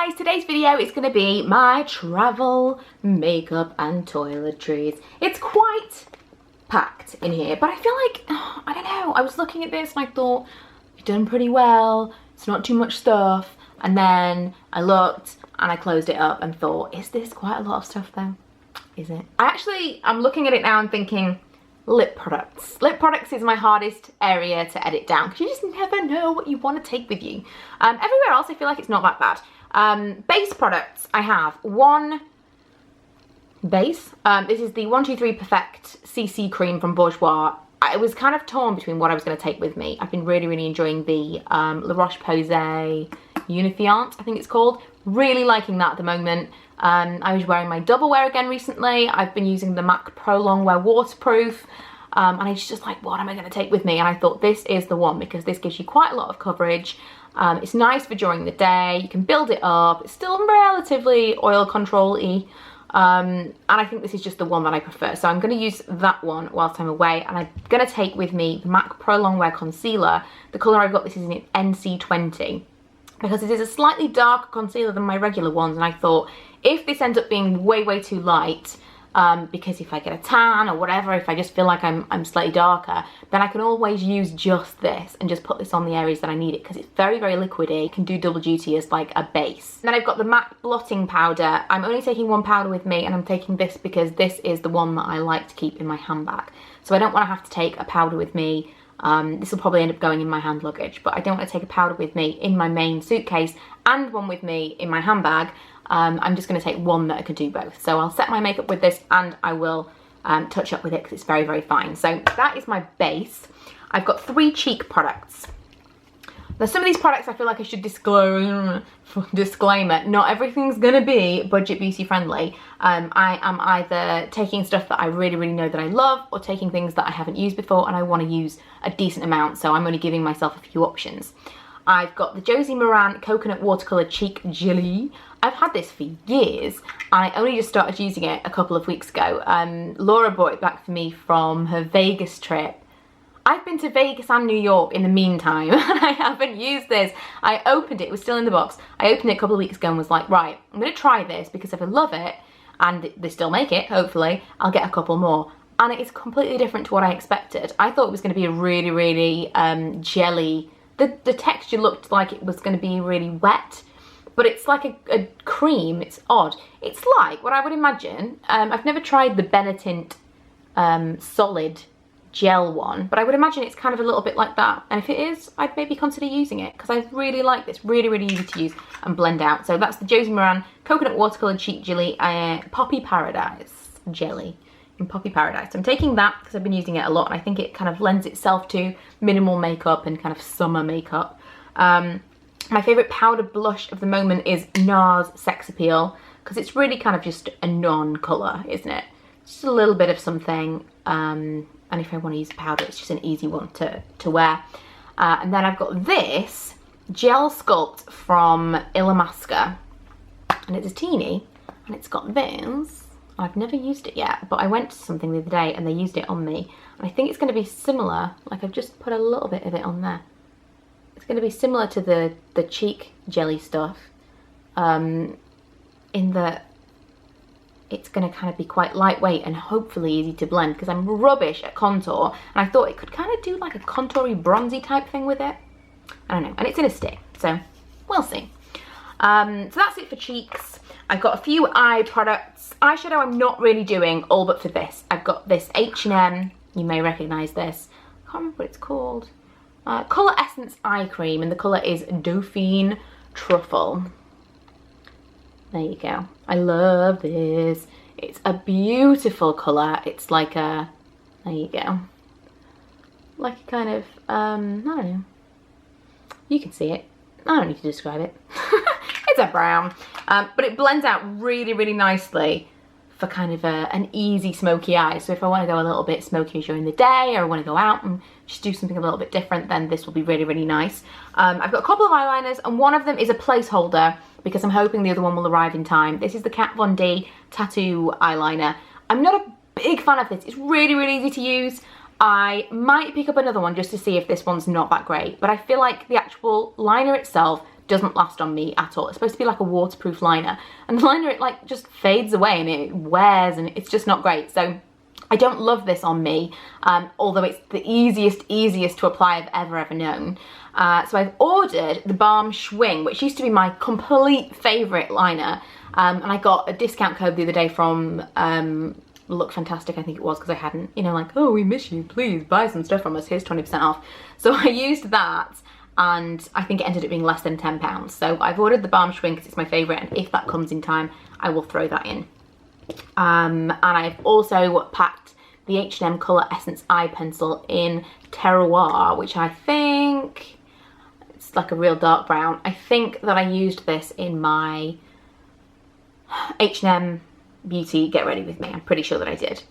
guys, today's video is going to be my travel makeup and toiletries. It's quite packed in here, but I feel like, I don't know, I was looking at this and I thought, you've done pretty well, it's not too much stuff, and then I looked and I closed it up and thought, is this quite a lot of stuff though? Is it? I'm looking at it now and thinking, lip products. Lip products is my hardest area to edit down because you just never know what you want to take with you. Everywhere else I feel like it's not that bad. Base products, I have one base. This is the 123 Perfect CC cream from Bourjois. I was kind of torn between what I was going to take with me. I've been really enjoying the La Roche-Posay Unifiant, I think it's called. Really liking that at the moment. I was wearing my double wear again recently. I've been using the MAC Pro Longwear Waterproof. And I was just like, what am I going to take with me? And I thought this is the one because this gives you quite a lot of coverage. It's nice for during the day. You can build it up. It's still relatively oil control-y. And I think this is just the one that I prefer. So I'm going to use that one whilst I'm away. And I'm going to take with me the MAC Pro Longwear Concealer. The colour I've got this is in NC20. Because it is a slightly darker concealer than my regular ones. And I thought, if this ends up being way too light, because if I get a tan or whatever, if I just feel like I'm slightly darker, then I can always use just this and just put this on the areas that I need it because it's very liquidy. It can do double duty as like a base. And then I've got the MAC Blotting Powder. I'm only taking one powder with me and I'm taking this because this is the one that I like to keep in my handbag. So I don't want to have to take a powder with me. This will probably end up going in my hand luggage, but I don't want to take a powder with me in my main suitcase and one with me in my handbag. I'm just going to take one that I could do both. So I'll set my makeup with this and I will touch up with it because it's very fine. So that is my base. I've got 3 cheek products. Now some of these products I feel like I should disclose, disclaimer, not everything's going to be budget beauty friendly. I am either taking stuff that I really know that I love or taking things that I haven't used before and I want to use a decent amount, so I'm only giving myself a few options. I've got the Josie Maran Coconut Watercolour Cheek Gelee. I've had this for years and I only just started using it a couple of weeks ago. Laura brought it back for me from her Vegas trip. I've been to Vegas and New York in the meantime and I haven't used this. I opened it, it was still in the box. I opened it a couple of weeks ago and was like, right, I'm going to try this because if I love it and they still make it, hopefully, I'll get a couple more. And it is completely different to what I expected. I thought it was going to be a really jelly. The texture looked like it was going to be really wet, but it's like a cream. It's odd. It's like what I would imagine. I've never tried the Benetint solid gel one, but I would imagine it's kind of a little bit like that. And if it is, I'd maybe consider using it because I really like this. Really easy to use and blend out. So that's the Josie Maran Coconut Watercolour Cheek Gelee Poppy Paradise Jelly. In Poppy Paradise. I'm taking that because I've been using it a lot and I think it kind of lends itself to minimal makeup and kind of summer makeup. My favourite powder blush of the moment is NARS Sex Appeal because it's really kind of just a non-colour, isn't it? Just a little bit of something, and if I want to use powder, it's just an easy one to wear. And then I've got this Gel Sculpt from Illamasqua, and it's a teeny, and it's got this. I've never used it yet, but I went to something the other day and they used it on me. And I think it's going to be similar, like I've just put a little bit of it on there. It's going to be similar to the cheek jelly stuff, in that it's going to kind of be quite lightweight and hopefully easy to blend because I'm rubbish at contour. And I thought it could kind of do like a contoury bronzy type thing with it. I don't know. And it's in a stick, so we'll see. So that's it for cheeks. I've got a few eye products. Eyeshadow I'm not really doing, all but for this. I've got this H&M, you may recognise this. I can't remember what it's called. Colour Essence Eye Cream, and the colour is Dauphine Truffle. There you go. I love this. It's a beautiful colour. It's like a, there you go. Like a kind of, I don't know. You can see it. I don't need to describe it. It's a brown, but it blends out really nicely for kind of an easy smoky eye. So if I want to go a little bit smoky during the day or I want to go out and just do something a little bit different, then this will be really nice. I've got a couple of eyeliners and one of them is a placeholder because I'm hoping the other one will arrive in time. This is the Kat Von D Tattoo Eyeliner. I'm not a big fan of this. It's really easy to use. I might pick up another one just to see if this one's not that great, but I feel like the actual liner itself doesn't last on me at all. It's supposed to be like a waterproof liner, and the liner, it like just fades away and it wears and it's just not great. So I don't love this on me, although it's the easiest to apply I've ever known. So I've ordered the Balm Schwing, which used to be my complete favourite liner, and I got a discount code the other day from Look Fantastic, I think it was, because I hadn't, you know, like, oh, we miss you, please buy some stuff from us, here's 20% off. So I used that, and I think it ended up being less than £10. So I've ordered the Balm Schwing because it's my favourite, and if that comes in time, I will throw that in. And I've also packed the H&M Colour Essence Eye Pencil in Terroir, which I think, it's like a real dark brown. I think that I used this in my H&M Beauty Get Ready With Me. I'm pretty sure that I did.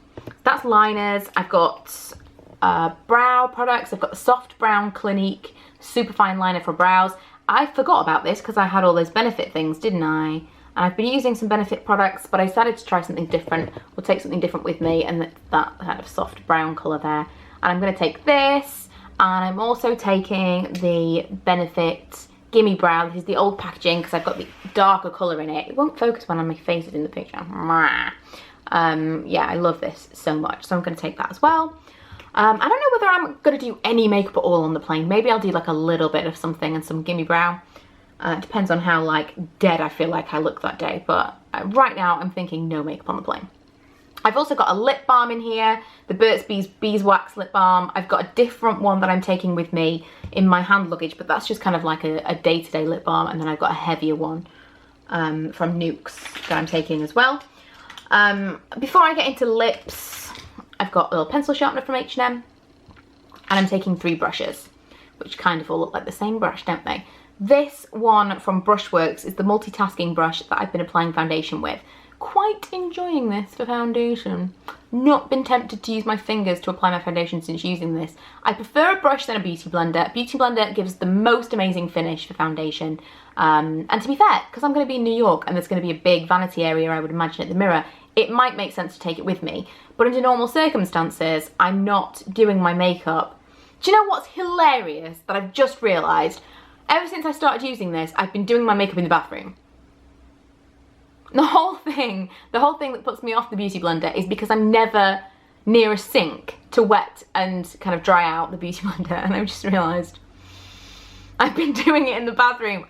That's liners. I've got brow products. I've got the Soft Brown Clinique Superfine Liner for brows. I forgot about this because I had all those Benefit things, didn't I? And I've been using some Benefit products, but I decided to try something different. We'll take something different with me, and that kind of soft brown colour there. And I'm going to take this, and I'm also taking the Benefit Gimme Brow. This is the old packaging because I've got the darker colour in it. It won't focus when my face is in the picture. Yeah, I love this so much, so I'm going to take that as well. I don't know whether I'm going to do any makeup at all on the plane. Maybe I'll do like a little bit of something and some Gimme Brow. It depends on how like dead I feel like I look that day, but right now I'm thinking no makeup on the plane. I've also got a lip balm in here, the Burt's Beeswax lip balm. I've got a different one that I'm taking with me in my hand luggage, but that's just kind of like a day-to-day lip balm, and then I've got a heavier one from Nukes that I'm taking as well. Before I get into lips, I've got a little pencil sharpener from H&M, and I'm taking 3 brushes, which kind of all look like the same brush, don't they? This one from Brushworks is the multitasking brush that I've been applying foundation with. Quite enjoying this for foundation. Not been tempted to use my fingers to apply my foundation since using this. I prefer a brush than a beauty blender. Beauty blender gives the most amazing finish for foundation. And to be fair, because I'm going to be in New York and there's going to be a big vanity area, I would imagine, at the mirror, it might make sense to take it with me. But under normal circumstances, I'm not doing my makeup. Do you know what's hilarious that I've just realised? Ever since I started using this, I've been doing my makeup in the bathroom. The whole thing that puts me off the beauty blender is because I'm never near a sink to wet and kind of dry out the beauty blender, and I've just realised I've been doing it in the bathroom.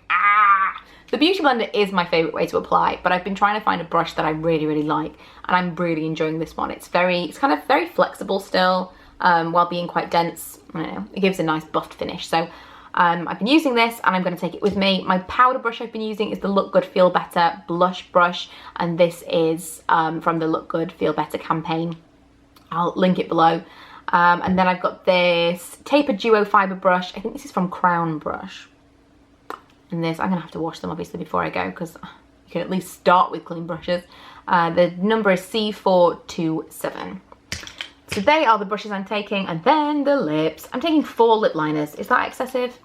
The beauty blender is my favourite way to apply, but I've been trying to find a brush that I really like, and I'm really enjoying this one. It's kind of very flexible still, while being quite dense. I don't know, it gives a nice buffed finish. So I've been using this, and I'm going to take it with me. My powder brush I've been using is the Look Good Feel Better blush brush, and this is from the Look Good Feel Better campaign. I'll link it below. And then I've got this Tapered Duo Fibre brush. I think this is from Crown Brush. And this, I'm going to have to wash them obviously before I go, because you can at least start with clean brushes. The number is C427. So they are the brushes I'm taking, and then the lips. I'm taking 4 lip liners. Is that excessive?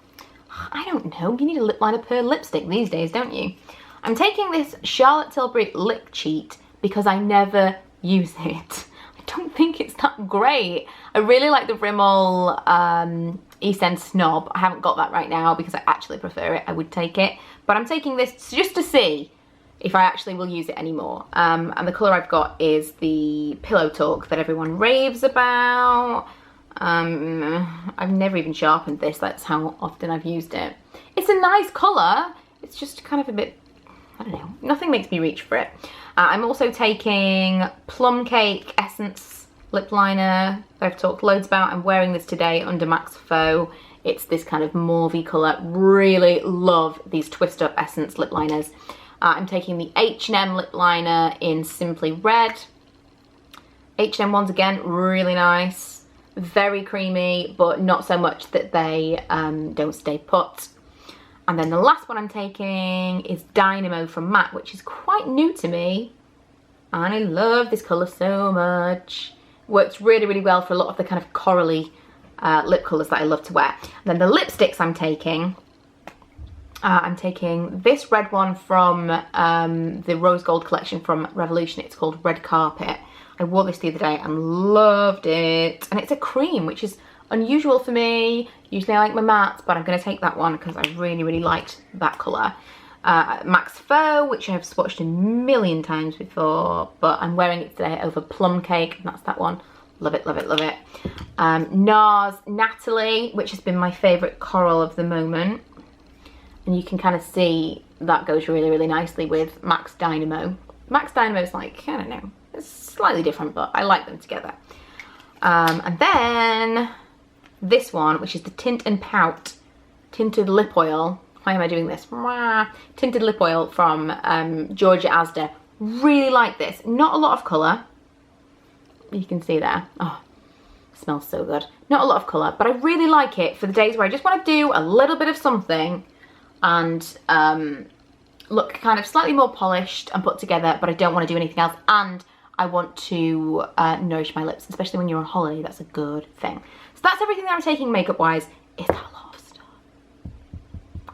I don't know. You need a lip liner per lipstick these days, don't you? I'm taking this Charlotte Tilbury Lip Cheat because I never use it. I don't think it's that great. I really like the Rimmel East End Snob. I haven't got that right now because I actually prefer it. I would take it. But I'm taking this just to see if I actually will use it anymore. And the colour I've got is the Pillow Talk that everyone raves about. I've never even sharpened this, that's how often I've used it. It's a nice colour, it's just kind of a bit, I don't know, nothing makes me reach for it. I'm also taking Plum Cake Essence Lip Liner that I've talked loads about. I'm wearing this today under Max Faux. It's this kind of mauvey colour. Really love these Twist Up Essence lip liners. I'm taking the H&M lip liner in Simply Red. H&M ones again, really nice. Very creamy, but not so much that they don't stay put. And then the last one I'm taking is Dynamo from MAC, which is quite new to me. And I love this colour so much. Works really well for a lot of the kind of corally lip colours that I love to wear. And then the lipsticks I'm taking this red one from the Rose Gold collection from Revolution. It's called Red Carpet. I wore this the other day and loved it. And it's a cream, which is unusual for me. Usually I like my mattes, but I'm going to take that one because I really, really liked that colour. Max Faux, which I've swatched a million times before, but I'm wearing it today over Plum Cake, and that's that one. Love it, love it, love it. NARS Natalie, which has been my favourite coral of the moment. And you can kind of see that goes really, really nicely with Max Dynamo. Max Dynamo is like, I don't know, it's slightly different, but I like them together. And then this one, which is the Tint'n'Pout Tinted Lip Oil. Why am I doing this? Tinted Lip Oil from Georgia Asda. Really like this. Not a lot of colour. You can see there. Oh, smells so good. Not a lot of colour, but I really like it for the days where I just want to do a little bit of something and look kind of slightly more polished and put together, but I don't want to do anything else. And I want to nourish my lips, especially when you're on holiday. That's a good thing. So that's everything that I'm taking makeup wise. Is that a lot of stuff?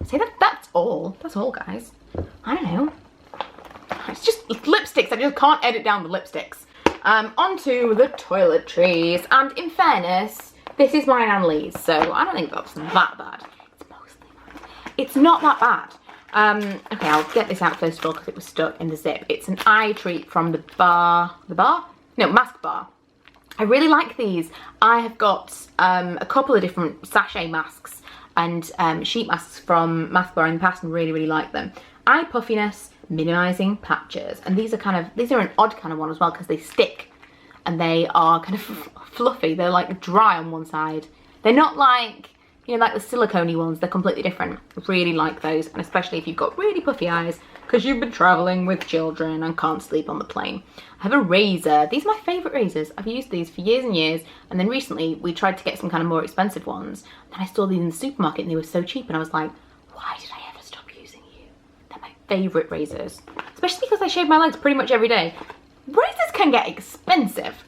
Say that's all. That's all, guys. I don't know. It's just lipsticks. I just can't edit down the lipsticks. Onto the toiletries. And in fairness, this is mine and Lee's, so I don't think that's that bad. It's mostly mine. It's not that bad. Okay, I'll get this out first of all because it was stuck in the zip. It's an eye treat from the Masque Bar. I really like these. I have got a couple of different sachet masks and sheet masks from Masque Bar in the past and really, really like them. Eye puffiness, minimizing patches. And these are an odd kind of one as well because they stick and they are kind of fluffy. They're like dry on one side. They're not like, you know, like the silicone-y ones. They're completely different. Really like those, and especially if you've got really puffy eyes because you've been traveling with children and can't sleep on the plane. I have a razor. These are my favorite razors. I've used these for years and years, and then recently we tried to get some kind of more expensive ones, and I saw these in the supermarket and they were so cheap, and I was like, why did I ever stop using you? They're my favorite razors, especially because I shave my legs pretty much every day. Razors can get expensive.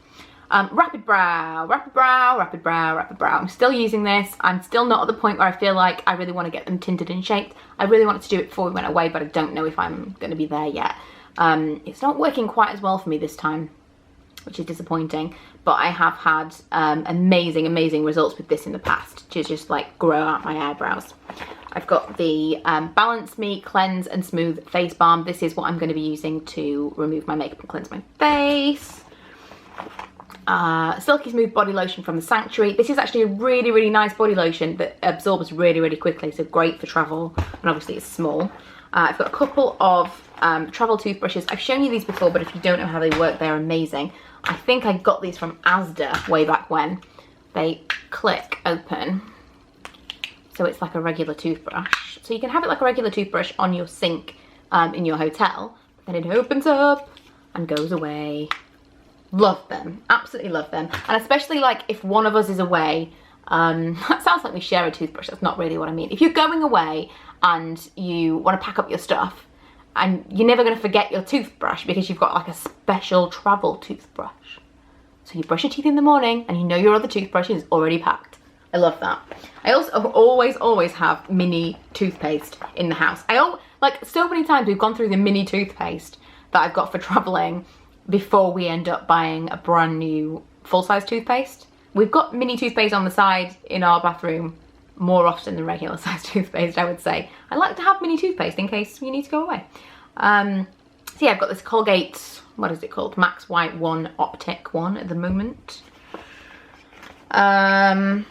Rapid brow, rapid brow, rapid brow, rapid brow. I'm still using this. I'm still not at the point where I feel like I really want to get them tinted and shaped. I really wanted to do it before we went away, but I don't know if I'm going to be there yet. It's not working quite as well for me this time, which is disappointing, but I have had amazing, amazing results with this in the past to just like grow out my eyebrows. I've got the Balance Me Cleanse and Smooth Face Balm. This is what I'm going to be using to remove my makeup and cleanse my face. Silky Smooth Body Lotion from the Sanctuary. This is actually a really, really nice body lotion that absorbs really, really quickly, so great for travel, and obviously it's small. I've got a couple of travel toothbrushes. I've shown you these before, but if you don't know how they work, they're amazing. I think I got these from Asda way back when. They click open, so it's like a regular toothbrush. So you can have it like a regular toothbrush on your sink in your hotel, then it opens up and goes away. Love them, absolutely love them. And especially like if one of us is away, that sounds like we share a toothbrush, that's not really what I mean. If you're going away and you want to pack up your stuff and you're never going to forget your toothbrush because you've got like a special travel toothbrush. So you brush your teeth in the morning and you know your other toothbrush is already packed. I love that. I also always have mini toothpaste in the house. Like so many times we've gone through the mini toothpaste that I've got for traveling before we end up buying a brand new full-size toothpaste. We've got mini toothpaste on the side in our bathroom more often than regular size toothpaste, I would say. I like to have mini toothpaste in case you need to go away. So yeah, I've got this Colgate, what is it called? Max White 1 Optic one at the moment. I've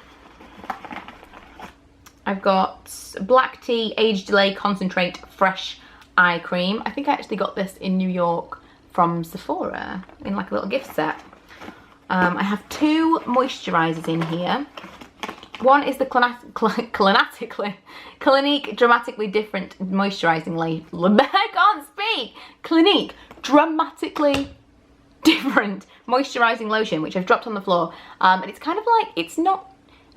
got Black Tea Age Delay Concentrate Fresh Eye Cream. I think I actually got this in New York from Sephora in like a little gift set. I have two moisturizers in here. One is the Clinique Dramatically Different Moisturizing I can't speak! Clinique Dramatically Different Moisturizing Lotion, which I've dropped on the floor. And it's kind of like, it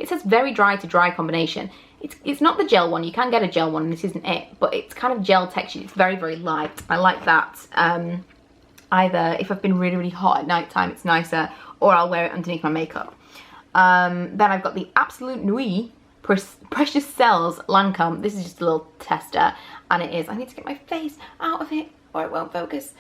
says very dry to dry combination. It's not the gel one, you can get a gel one and this isn't it, but it's kind of gel textured, it's very, very light. I like that. Either if I've been really, really hot at night time, it's nicer, or I'll wear it underneath my makeup. Then I've got the Absolute Nuit Precious Cells Lancome. This is just a little tester, and it is, I need to get my face out of it, or it won't focus.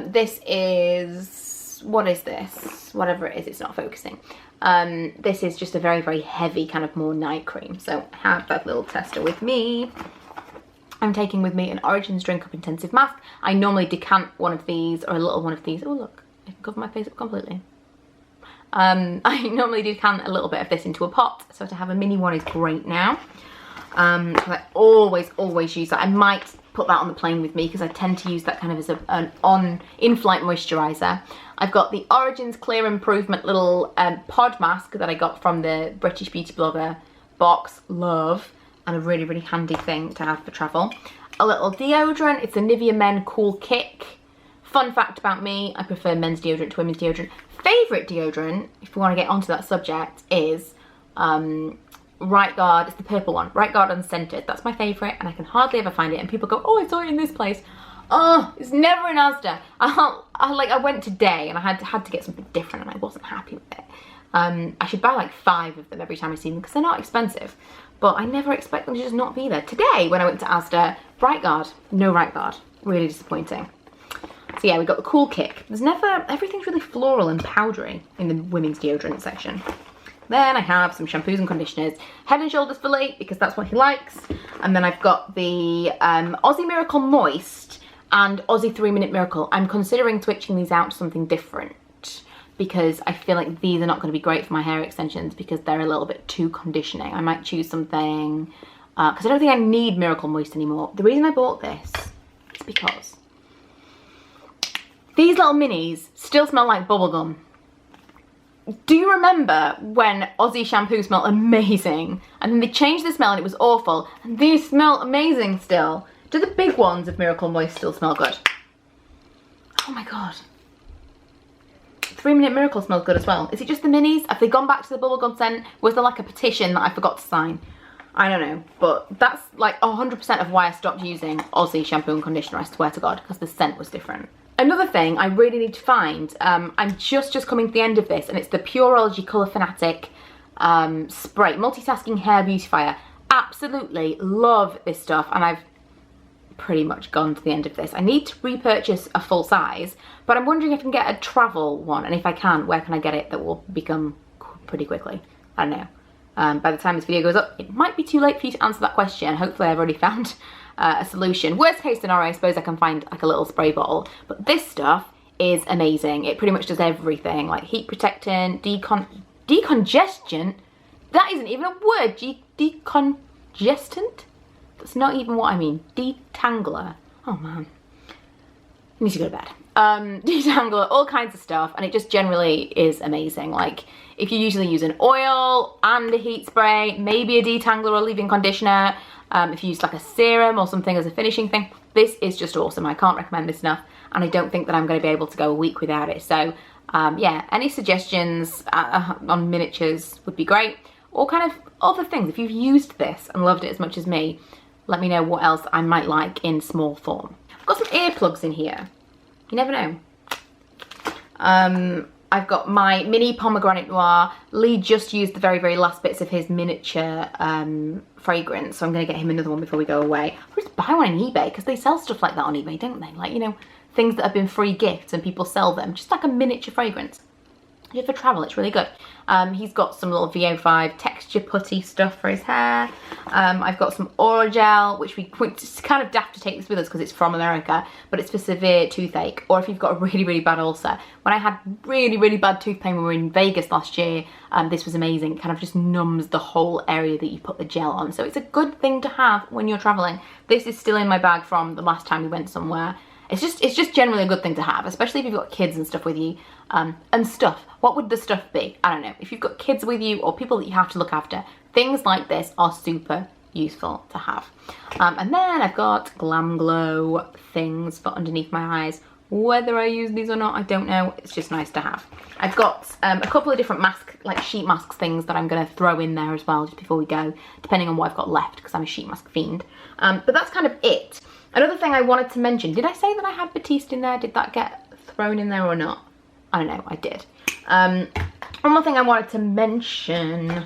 This is, what is this? Whatever it is, it's not focusing. This is just a very, very heavy kind of more night cream. So I have that little tester with me. I'm taking with me an Origins Drink Up Intensive Mask. I normally decant one of these or a little one of these. Oh look, I can cover my face up completely. I normally decant a little bit of this into a pot, so to have a mini one is great now. So I always use that. I might put that on the plane with me because I tend to use that kind of as an in-flight moisturiser. I've got the Origins Clear Improvement little pod mask that I got from the British beauty blogger box. Love. And a really, really handy thing to have for travel. A little deodorant. It's a Nivea Men Cool Kick. Fun fact about me, I prefer men's deodorant to women's deodorant. Favourite deodorant, if we want to get onto that subject, is Right Guard. It's the purple one. Right Guard Unscented. That's my favourite, and I can hardly ever find it. And people go, oh, I saw it in this place. Oh, it's never in Asda. I went today and I had to get something different and I wasn't happy with it. I should buy like 5 of them every time I see them because they're not expensive. But I never expect them to just not be there. Today, when I went to Asda, Right Guard, no Right Guard. Really disappointing. So yeah, we got the Cool Kick. Everything's really floral and powdery in the women's deodorant section. Then I have some shampoos and conditioners. Head and Shoulders for Lee, because that's what he likes. And then I've got the Aussie Miracle Moist and Aussie 3-Minute Miracle. I'm considering switching these out to something different, because I feel like these are not going to be great for my hair extensions because they're a little bit too conditioning. I might choose something, because I don't think I need Miracle Moist anymore. The reason I bought this is because these little minis still smell like bubblegum. Do you remember when Aussie shampoo smelled amazing and then they changed the smell and it was awful, and these smell amazing still? Do the big ones of Miracle Moist still smell good? Oh my god. 3-Minute Miracle smells good as well. Is it just the minis? Have they gone back to the bubblegum scent? Was there like a petition that I forgot to sign? I don't know, but that's like 100% of why I stopped using Aussie shampoo and conditioner, I swear to God, because the scent was different. Another thing I really need to find, I'm just coming to the end of this, and it's the Pureology Colour Fanatic Spray Multitasking Hair Beautifier. Absolutely love this stuff, and I've pretty much gone to the end of this. I need to repurchase a full size, but I'm wondering if I can get a travel one, and if I can, where can I get it that will become pretty quickly? I don't know. By the time this video goes up, it might be too late for you to answer that question. Hopefully I've already found a solution. Worst case scenario, I suppose I can find like a little spray bottle, but this stuff is amazing. It pretty much does everything, like heat protectant, decongestant. That isn't even a word. Decongestant? That's not even what I mean. Detangler. Oh man. I need to go to bed. Detangler, all kinds of stuff, and it just generally is amazing. Like, if you usually use an oil and a heat spray, maybe a detangler or leave-in conditioner, if you use like a serum or something as a finishing thing, this is just awesome. I can't recommend this enough, and I don't think that I'm going to be able to go a week without it. So yeah, any suggestions on miniatures would be great, or kind of other things. If you've used this and loved it as much as me, let me know what else I might like in small form. I've got some earplugs in here. You never know. I've got my mini pomegranate noir. Lee just used the very, very last bits of his miniature fragrance, so I'm going to get him another one before we go away. I'll just buy one on eBay, because they sell stuff like that on eBay, don't they? Like, you know, things that have been free gifts and people sell them. Just like a miniature fragrance. Just for travel, it's really good. He's got some little VO5 texture putty stuff for his hair. I've got some oral gel, which it's kind of daft to take this with us because it's from America, but it's for severe toothache, or if you've got a really, really bad ulcer. When I had really, really bad tooth pain when we were in Vegas last year, this was amazing. It kind of just numbs the whole area that you put the gel on. So it's a good thing to have when you're traveling. This is still in my bag from the last time we went somewhere. It's just generally a good thing to have, especially if you've got kids and stuff with you. And stuff. What would the stuff be? I don't know. If you've got kids with you or people that you have to look after, things like this are super useful to have. And then I've got Glam Glow things for underneath my eyes. Whether I use these or not, I don't know. It's just nice to have. I've got a couple of different sheet masks things that I'm going to throw in there as well just before we go, depending on what I've got left, because I'm a sheet mask fiend. But that's kind of it. Another thing I wanted to mention, did I say that I had Batiste in there? Did that get thrown in there or not? I don't know, I did. One more thing I wanted to mention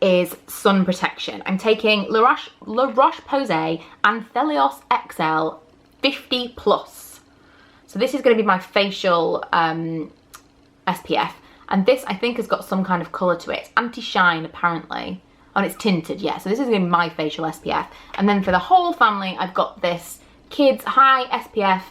is sun protection. I'm taking La Roche-Posay Anthelios XL 50+. So this is going to be my facial SPF. And this, I think, has got some kind of colour to it. It's anti-shine, apparently. Oh, and it's tinted, yeah. So this is going to be my facial SPF. And then for the whole family, I've got this Kids High SPF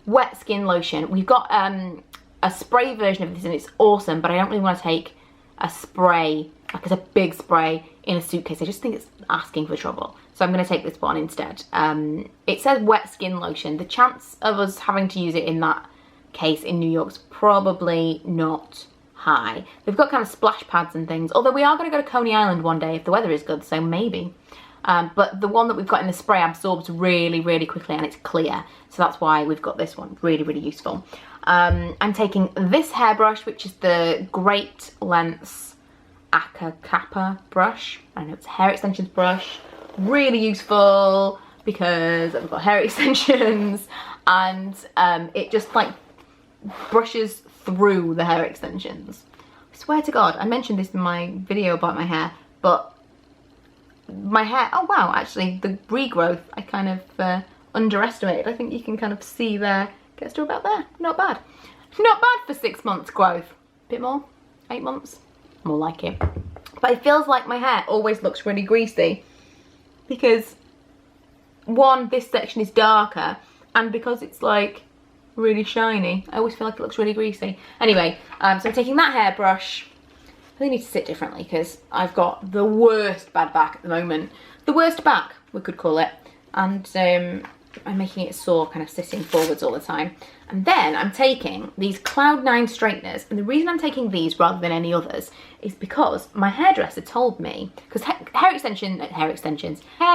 Wet Skin Lotion. We've got a spray version of this, and it's awesome, but I don't really want to take a spray, like as a big spray, in a suitcase. I just think it's asking for trouble. So I'm going to take this one instead. It says Wet Skin Lotion. The chance of us having to use it in that case in New York's probably not high. They've got kind of splash pads and things, although we are going to go to Coney Island one day if the weather is good, so maybe. But the one that we've got in the spray absorbs really, really quickly, and it's clear. So that's why we've got this one. Really, really useful. I'm taking this hairbrush, which is the Great Lengths Kappa brush. I know it's a hair extensions brush. Really useful because I've got hair extensions, and it just like brushes through the hair extensions. I swear to God, I mentioned this in my video about my hair, but my hair, oh wow, actually the regrowth I kind of underestimated. I think you can kind of see there, gets to about there. Not bad. Not bad for 6 months growth. Bit more, 8 months, more like it. But it feels like my hair always looks really greasy because one, this section is darker, and because it's like really shiny, I always feel like it looks really greasy. Anyway, so I'm taking that hairbrush. I really need to sit differently because I've got the worst bad back at the moment. The worst back, we could call it. And I'm making it sore, kind of sitting forwards all the time. And then I'm taking these Cloud9 straighteners. And the reason I'm taking these rather than any others is because my hairdresser told me, because hair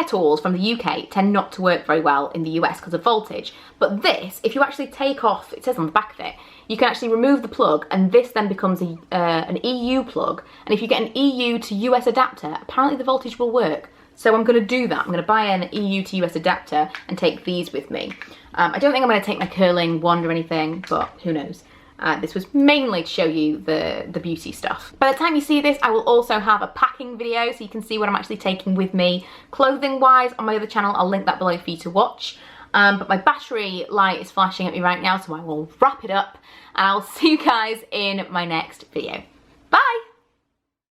tools from the UK tend not to work very well in the US because of voltage. But this, if you actually take off, it says on the back of it, you can actually remove the plug, and this then becomes an EU plug. And if you get an EU to US adapter, apparently the voltage will work. So I'm going to do that. I'm going to buy an EU to US adapter and take these with me. I don't think I'm going to take my curling wand or anything, but who knows. This was mainly to show you the beauty stuff. By the time you see this, I will also have a packing video so you can see what I'm actually taking with me. Clothing wise, on my other channel, I'll link that below for you to watch. But my battery light is flashing at me right now, so I will wrap it up, and I'll see you guys in my next video. Bye!